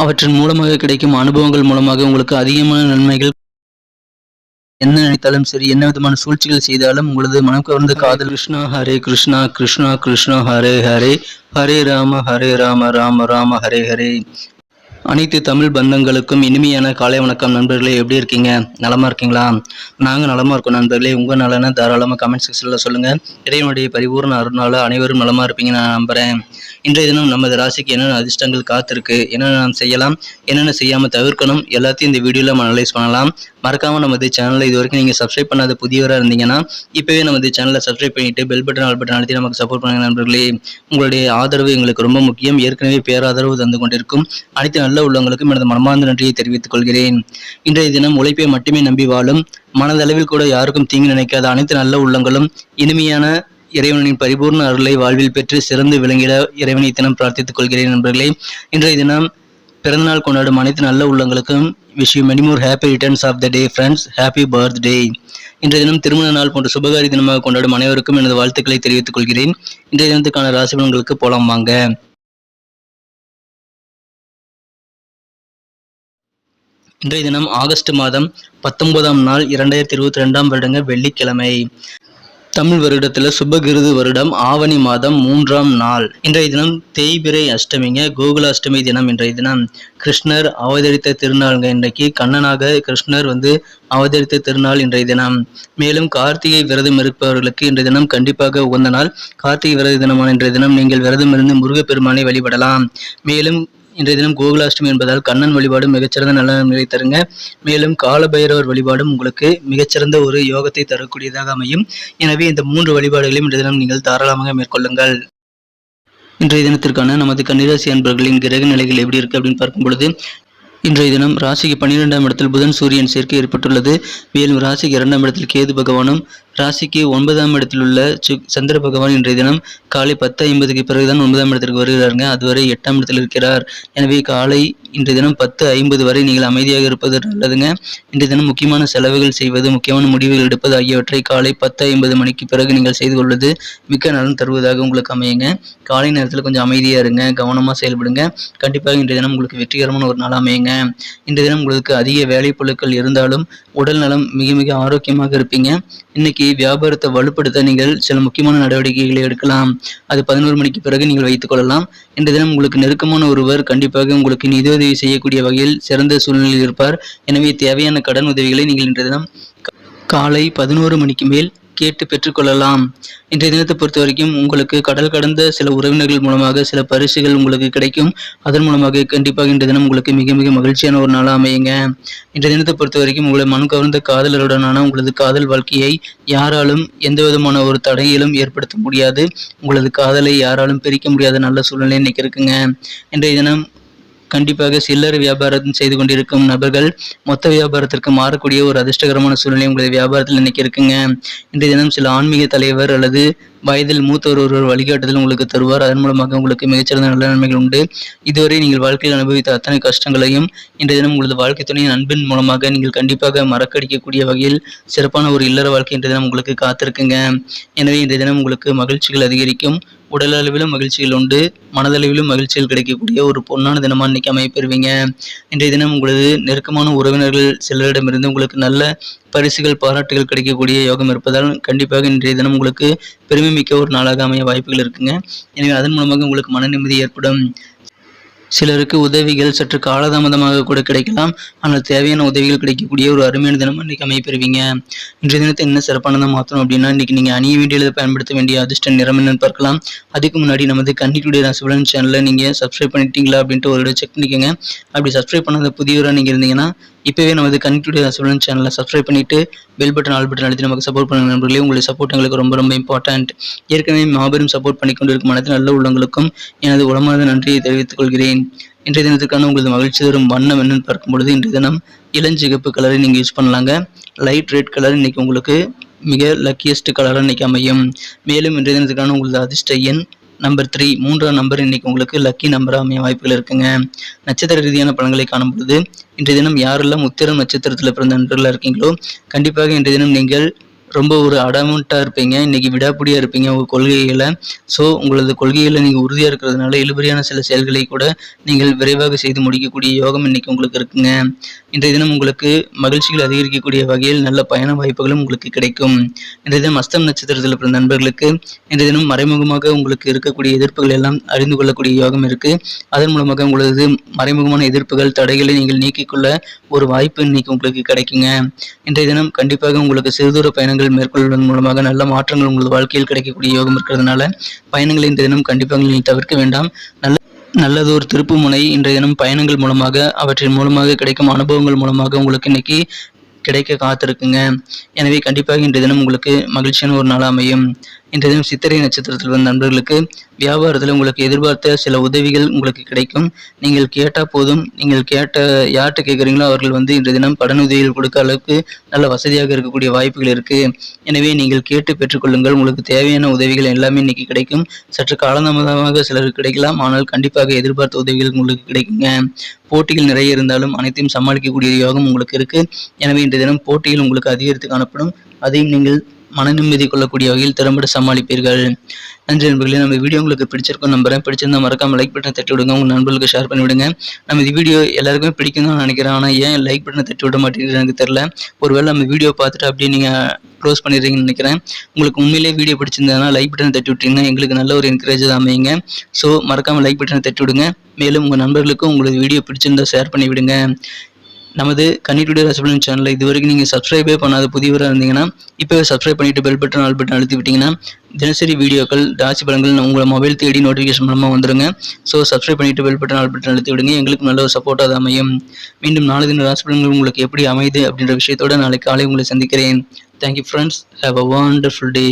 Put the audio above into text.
அவற்றின் மூலமாக கிடைக்கும் அனுபவங்கள் மூலமாக உங்களுக்கு அதிகமான நன்மைகள். என்ன நினைத்தாலும் சரி, என்ன விதமான சூழ்ச்சிகள் செய்தாலும் உங்களது மனம் கவர்ந்த காதல். கிருஷ்ணா ஹரே கிருஷ்ணா கிருஷ்ணா கிருஷ்ணா ஹரே ஹரே, ஹரே ராம ராம ராம ஹரே ஹரே. அனைத்து தமிழ் பந்தங்களுக்கும் இனிமையான காலை வணக்கம் நண்பர்களே. எப்படி இருக்கீங்க? நலமா இருக்கீங்களா? நாங்கள் நலமா இருக்கோம் நண்பர்களே. உங்கள் நலனை தாராளமாக கமெண்ட் செக்ஷனில் சொல்லுங்கள். இறைவனுடைய பரிபூர்ண அருளால் அனைவரும் நலமா இருப்பீங்க நான் நம்புகிறேன். இன்றைய தினம் நமது ராசிக்கு என்னென்ன அதிர்ஷ்டங்கள் காத்திருக்கு, என்னென்ன நாம் செய்யலாம், என்னென்ன செய்யாமல் தவிர்க்கணும், எல்லாத்தையும் இந்த வீடியோவில் நம்ம அனலைஸ் பண்ணலாம். மறக்காமல் நமது சேனலை இது வரைக்கும் நீங்கள் சப்ஸ்கிரைப் பண்ணாத புதியவராக இருந்தீங்கன்னா இப்போவே நமது சேனலை சப்ஸ்கிரைப் பண்ணிவிட்டு பெல் பட்டன் ஆல் பட்டன் அழுத்தி நமக்கு சப்போர்ட் பண்ணுங்க நண்பர்களே. உங்களுடைய ஆதரவு எங்களுக்கு ரொம்ப முக்கியம். ஏற்கனவே பேராதரவு தந்து கொண்டிருக்கும் அனைத்து நல்ல உள்ளவங்களுக்கும் எனது மனமார்ந்த நன்றியை தெரிவித்துக் கொள்கிறேன். இன்றைய தினம் உழைப்பை மட்டுமே நம்பி வாழும், மனதளவில் கூட யாருக்கும் தீங்கு நினைக்காத அனைத்து நல்ல உள்ளங்களும் இனிமையான இறைவனின் பரிபூர்ண அருளை வாழ்வில் பெற்று சிறந்து விளங்கிட இறைவனை தினம் பிரார்த்தித்துக் கொள்கிறேன் நண்பர்களே. இன்றைய தினம் பிறந்தநாள் கொண்டாடும் அனைத்து நல்ல உள்ளங்களுக்கும் wish you many more happy returns of the day friends. Happy birthday. இன்றைய தினம் திருமண நாள் போன்ற சுபகாரி தினமாக கொண்டாடும் அனைவருக்கும் எனது வாழ்த்துக்களை தெரிவித்துக் கொள்கிறேன். இன்றைய தினத்துக்கான ராசி பலன்களுக்கு போலாம் வாங்க. இன்றைய தினம் ஆகஸ்ட் மாதம் 19ஆம் நாள் 2022ஆம் வருடங்க வெள்ளிக்கிழமை. தமிழ் வருடத்தில் சுபகிருது வருடம் ஆவணி மாதம் 3ஆம் நாள். இன்றைய தினம் தேய்பிறை அஷ்டமிங்க, கோகுலாஷ்டமி தினம். இன்றைய தினம் கிருஷ்ணர் அவதரித்த திருநாளுங்க. இன்றைக்கு கண்ணனாக கிருஷ்ணர் அவதரித்த திருநாள் இன்றைய தினம். மேலும் கார்த்திகை விரதம் இருப்பவர்களுக்கு இன்றைய தினம் கண்டிப்பாக உகந்த நாள். கார்த்திகை விரத தினமான இன்றைய தினம் நீங்கள் விரதம் இருந்து முருகப்பெருமானை வழிபடலாம். மேலும் இன்றைய தினம் கோகுலாஷ்டமி என்பதால் கண்ணன் வழிபாடு மிகச்சிறந்த நல்ல நன்மையை தருங்க. மேலும் காலபைரவர் வழிபாடும் உங்களுக்கு மிகச்சிறந்த ஒரு யோகத்தை தரக்கூடியதாக அமையும். எனவே இந்த 3 வழிபாடுகளையும் இன்றைய தினம் நீங்கள் தாராளமாக மேற்கொள்ளுங்கள். இன்றைய தினத்திற்கான நமது கன்னிராசி அன்பர்களின் கிரக நிலைகள் எப்படி இருக்கு அப்படின்னு பார்க்கும் பொழுது, இன்றைய தினம் ராசிக்கு 12ஆம் இடத்தில் புதன் சூரியன் சேர்க்கை ஏற்பட்டுள்ளது. மேலும் ராசிக்கு 2ஆம் இடத்தில் கேது பகவானும், ராசிக்கு 9ஆம் இடத்தில் உள்ள சந்திர பகவான் இன்றைய தினம் காலை 10:50க்கு பிறகுதான் 9ஆம் இடத்திற்கு வருகிறாருங்க. அதுவரை 8ஆம் இடத்தில் இருக்கிறார். எனவே காலை இன்றைய தினம் 10:50 வரை நீங்கள் அமைதியாக இருப்பது நல்லதுங்க. இன்றைய தினம் முக்கியமான செலவுகள் செய்வது, முக்கியமான முடிவுகள் எடுப்பது ஆகியவற்றை காலை 10:50 மணிக்கு பிறகு நீங்கள் செய்து கொள்வது மிக்க நலன் தருவதாக உங்களுக்கு அமையுங்க. காலை நேரத்தில் கொஞ்சம் அமைதியாக இருங்க, கவனமாக செயல்படுங்க. கண்டிப்பாக இன்றைய தினம் உங்களுக்கு வெற்றிகரமான ஒரு நாள் அமையுங்க. இன்றைய தினம் உங்களுக்கு அதிக வேலை பொருட்கள் இருந்தாலும் உடல் நலம் மிக மிக ஆரோக்கியமாக இருப்பீங்க. இன்னைக்கு வியாபாரத்தை வலுப்படுத்த நீங்கள் சில முக்கியமான நடவடிக்கைகளை எடுக்கலாம். அது 11 மணிக்கு பிறகு நீங்கள் வைத்துக் கொள்ளலாம். இன்றைய தினம் உங்களுக்கு நெருக்கமான ஒருவர் கண்டிப்பாக உங்களுக்கு நிதியுதவி செய்யக்கூடிய வகையில் சிறந்த சூழ்நிலையில் இருப்பார். எனவே தேவையான கடன் உதவிகளை நீங்கள் இன்றைய தினம் காலை 11 மணிக்கு மேல் கேட்டு பெற்றுக்கொள்ளலாம். இன்றைய தினத்தை பொறுத்த வரைக்கும் உங்களுக்கு கடல் கடந்த சில உறவினர்கள் மூலமாக சில பரிசுகள் உங்களுக்கு கிடைக்கும். அதன் மூலமாக கண்டிப்பாக இன்றைய தினம் உங்களுக்கு மிக மிக மகிழ்ச்சியான ஒரு நாளாக அமையுங்க. இன்றைய தினத்தை பொறுத்த வரைக்கும் உங்களை மனம் கவர்ந்த காதலருடனான உங்களது காதல் வாழ்க்கையை யாராலும் எந்த விதமான ஒரு தடையிலும் ஏற்படுத்த முடியாது. உங்களது காதலை யாராலும் பிரிக்க முடியாத நல்ல சூழ்நிலை இன்னைக்கு இருக்குங்க. இன்றைய தினம் கண்டிப்பாக சில்லறை வியாபாரம் செய்து கொண்டிருக்கும் நபர்கள் மொத்த வியாபாரத்திற்கு மாறக்கூடிய ஒரு அதிர்ஷ்டகரமான சூழ்நிலை உங்களது வியாபாரத்தில் இன்னைக்கு இருக்குங்க. இன்றைய தினம் சில ஆன்மீக தலைவர் அல்லது வயதில் மூத்தவர் ஒருவர் வழிகாட்டுதல் உங்களுக்கு தருவார். அதன் மூலமாக உங்களுக்கு மிகச்சிறந்த நல்ல நன்மைகள் உண்டு. இதுவரை நீங்கள் வாழ்க்கையில் அனுபவித்த அத்தனை கஷ்டங்களையும் இன்றைய தினம் உங்களது வாழ்க்கை துணையின் அன்பின் மூலமாக நீங்கள் கண்டிப்பாக மறக்கடிக்கக்கூடிய வகையில் சிறப்பான ஒரு இல்லற வாழ்க்கை இன்றைய தினம் உங்களுக்கு காத்திருக்குங்க. எனவே இன்றைய தினம் உங்களுக்கு மகிழ்ச்சிகள் அதிகரிக்கும். உடல் அளவிலும் மகிழ்ச்சிகள் உண்டு, மனதளவிலும் மகிழ்ச்சிகள் கிடைக்கக்கூடிய ஒரு பொன்னான தினமா இன்னைக்கு அமைப்பெறுவீங்க. இன்றைய தினம் உங்களது நெருக்கமான உறவினர்கள் சிலரிடமிருந்து உங்களுக்கு நல்ல பரிசுகள் பாராட்டுகள் கிடைக்கக்கூடிய யோகம் இருப்பதால் கண்டிப்பாக இன்றைய தினம் உங்களுக்கு பெருமை மிக்க ஒரு நாளாக அமைய வாய்ப்புகள் இருக்குங்க. எனவே அதன் மூலமாக உங்களுக்கு மன நிம்மதி ஏற்படும். சிலருக்கு உதவிகள் சற்று காலதாமதமாக கூட கிடைக்கலாம். ஆனால் தேவையான உதவிகள் கிடைக்கக்கூடிய ஒரு அருமையான தினம் இன்னைக்கு அமைப்பெறுவீங்க. இன்றைய தினத்தை என்ன சிறப்பானதாக மாற்றணும் அப்படின்னா, இன்னைக்கு நீங்கள் அணிய வேண்டியதை பயன்படுத்த வேண்டிய அதிர்ஷ்ட நிறம் என்னன்னு பார்க்கலாம். அதுக்கு முன்னாடி நமது கன்னிக்குடைய ராசிபலன் சேனலை நீங்கள் சப்ஸ்கிரைப் பண்ணிட்டீங்களா அப்படின்ட்டு ஒரு செக் பண்ணிக்கோங்க. அப்படி சப்ஸ்கிரைப் பண்ணாத புதியவராக நீங்கள் இருந்தீங்கன்னா இப்போவே நமது கன்னிக்குடைய ராசிபலன் சேனலை சப்ஸ்கிரைப் பண்ணிட்டு பெல் பட்டன் ஆல் பட்டன் அழுத்தி நமக்கு சப்போர்ட் பண்ணுங்க நண்பர்களே. உங்களுடைய சப்போர்ட் எங்களுக்கு ரொம்ப ரொம்ப இம்பார்ட்டன்ட். ஏற்கனவே மாபெரும் சப்போர்ட் பண்ணி கொண்டிருக்கும் அனைத்து நல்ல உள்ளங்களுக்கும் எனது உளமார்ந்த நன்றியை தெரிவித்துக் கொள்கிறேன். இன்றைய தினத்துக்கான உங்களது மகிழ்ச்சி தரும் வண்ணம் என்னன்னு பார்க்கும் பொழுது, இன்றைய தினம் இளஞ்சிகப்பு கலரை நீங்கள் யூஸ் பண்ணலாங்க. லைட் ரெட் கலர் இன்னைக்கு உங்களுக்கு மிக லக்கியஸ்ட் கலராக இன்னைக்கு அமையும். மேலும் இன்றைய தினத்துக்கான உங்களது அதிர்ஷ்ட எண் நம்பர் 3, 3ஆம் நம்பர் இன்னைக்கு உங்களுக்கு லக்கி நம்பராக அமைய வாய்ப்புகள் இருக்குங்க. நட்சத்திர ரீதியான பலன்களை காணும் பொழுது, இன்றைய தினம் யாரெல்லாம் உத்திரம் நட்சத்திரத்தில் பிறந்த நண்பர்களாக இருக்கீங்களோ கண்டிப்பாக இன்றைய தினம் நீங்கள் ரொம்ப ஒரு அடமெண்ட்டாக இருப்பீங்க. இன்னைக்கு விடாப்பிடியாக இருப்பீங்க உங்கள் கொள்கைகளை. ஸோ உங்களது கொள்கையில் நீங்கள் உறுதியாக இருக்கிறதுனால இழுபறியான சில செயல்களை கூட நீங்கள் விரைவாக செய்து முடிக்கக்கூடிய யோகம் இன்னைக்கு உங்களுக்கு இருக்குங்க. இன்றைய தினம் உங்களுக்கு மகிழ்ச்சிகள் அதிகரிக்கக்கூடிய வகையில் நல்ல பயண வாய்ப்புகளும் உங்களுக்கு கிடைக்கும். இன்றைய தினம் அஸ்தம் நட்சத்திரத்தில் பிறந்த நண்பர்களுக்கு இன்றைய தினம் மறைமுகமாக உங்களுக்கு இருக்கக்கூடிய எதிர்ப்புகள் எல்லாம் அறிந்து கொள்ளக்கூடிய யோகம் இருக்கு. அதன் மூலமாக உங்களது மறைமுகமான எதிர்ப்புகள் தடைகளை நீங்கள் நீக்கிக்கொள்ள ஒரு வாய்ப்பு இன்னைக்கு உங்களுக்கு கிடைக்குங்க. இன்றைய தினம் கண்டிப்பாக உங்களுக்கு சிறுதூர பயணங்கள் மேற்கொள்வதன் மூலமாக நல்ல மாற்றங்கள் உங்களது வாழ்க்கையில் கிடைக்கக்கூடிய யோகம் இருக்கிறதுனால பயணங்களை இன்றைய தினம் கண்டிப்பாக நீங்கள் தவிர்க்க வேண்டாம். நல்லதொரு திருப்பு முனை இன்றைய தினம் பயணங்கள் மூலமாக அவற்றின் மூலமாக கிடைக்கும் அனுபவங்கள் மூலமாக உங்களுக்கு இன்னைக்கு கிடைக்க காத்திருக்குங்க. எனவே கண்டிப்பாக இன்றைய தினம் உங்களுக்கு மகிழ்ச்சியான ஒரு நாள் அமையும். இன்றைய தினம் சித்திரை நட்சத்திரத்தில் வந்த நண்பர்களுக்கு வியாபாரத்தில் உங்களுக்கு எதிர்பார்த்த சில உதவிகள் உங்களுக்கு கிடைக்கும். நீங்கள் கேட்டால் போதும், நீங்கள் யார்கிட்ட கேட்குறீங்களோ அவர்கள் இன்றைய தினம் கடனுதவிகள் கொடுக்க அளவுக்கு நல்ல வசதியாக இருக்கக்கூடிய வாய்ப்புகள் இருக்குது. எனவே நீங்கள் கேட்டு பெற்றுக்கொள்ளுங்கள். உங்களுக்கு தேவையான உதவிகள் எல்லாமே இன்னைக்கு கிடைக்கும். சற்று காலதாமதமாக சிலருக்கு கிடைக்கலாம், ஆனால் கண்டிப்பாக எதிர்பார்த்த உதவிகள் உங்களுக்கு கிடைக்குங்க. போட்டிகள் நிறைய இருந்தாலும் அனைத்தையும் சமாளிக்கக்கூடிய யோகம் உங்களுக்கு இருக்குது. எனவே இன்றைய தினம் போட்டிகள் உங்களுக்கு அதிகரித்து காணப்படும். அதையும் நீங்கள் மன நிம்மதி கொள்ளக்கூடிய வகையில் திறம்பட சமாளிப்பீர்கள். நன்றி நண்பர்களே. நம்ம வீடியோ உங்களுக்கு பிடிச்சிருக்கும் நம்புறேன். பிடிச்சிருந்தா மறக்காம லைக் பட்டனை தட்டி விடுங்க, உங்கள் நண்பர்களுக்கு ஷேர் பண்ணி விடுங்க. நம்ம இந்த வீடியோ எல்லாருக்குமே பிடிக்கும் தான் நினைக்கிறேன். ஆனால் ஏன் லைக் பட்டனை தட்டி விட மாட்டேங்குது எனக்கு தெரியல. ஒருவேளை நம்ம வீடியோ பார்த்துட்டு அப்படியே நீங்கள் க்ளோஸ் பண்ணிடுறீங்கன்னு நினைக்கிறேன். உங்களுக்கு உண்மையிலேயே வீடியோ பிடிச்சிருந்ததுன்னா லைக் பட்டனை தட்டி விட்டீங்கன்னா எங்களுக்கு நல்ல ஒரு என்கரேஜ் தான் அமையுங்க. ஸோ மறக்காம லைக் பட்டனை தட்டி விடுங்க. மேலும் உங்கள் நண்பர்களுக்கும் உங்களுக்கு வீடியோ பிடிச்சிருந்தா ஷேர் பண்ணி விடுங்க. நமது கன்னி டுடே ராசிபலன் சேனலை இதுவரைக்கும் நீங்கள் சப்ஸ்கிரைபே பண்ணாத புதியவராக இருந்தீங்கன்னா இப்போவே சப்ஸ்கிரைப் பண்ணிவிட்டு பெல் பட்டன் ஆல் பட்டன் அழுத்தி விட்டிங்கன்னா தினசரி வீடியோக்கள் ராசி பலன்கள் உங்களை மொபைல் தேடி நோட்டிஃபிகேஷன் மூலமாக வந்துருங்க. ஸோ சப்ஸ்கிரைப் பண்ணிவிட்டு பெல் பட்டன் ஆல் பட்டன் அழுத்தி விடுங்க. எங்களுக்கு நல்ல ஒரு சப்போர்ட்டாக அமையும். மீண்டும் நாளை தின ராசி பலன்கள் உங்களுக்கு எப்படி அமையுது அப்படின்ற விஷயத்தோட நாளைக்கு காலை உங்களை சந்திக்கிறேன். Thank you friends. Have a wonderful day.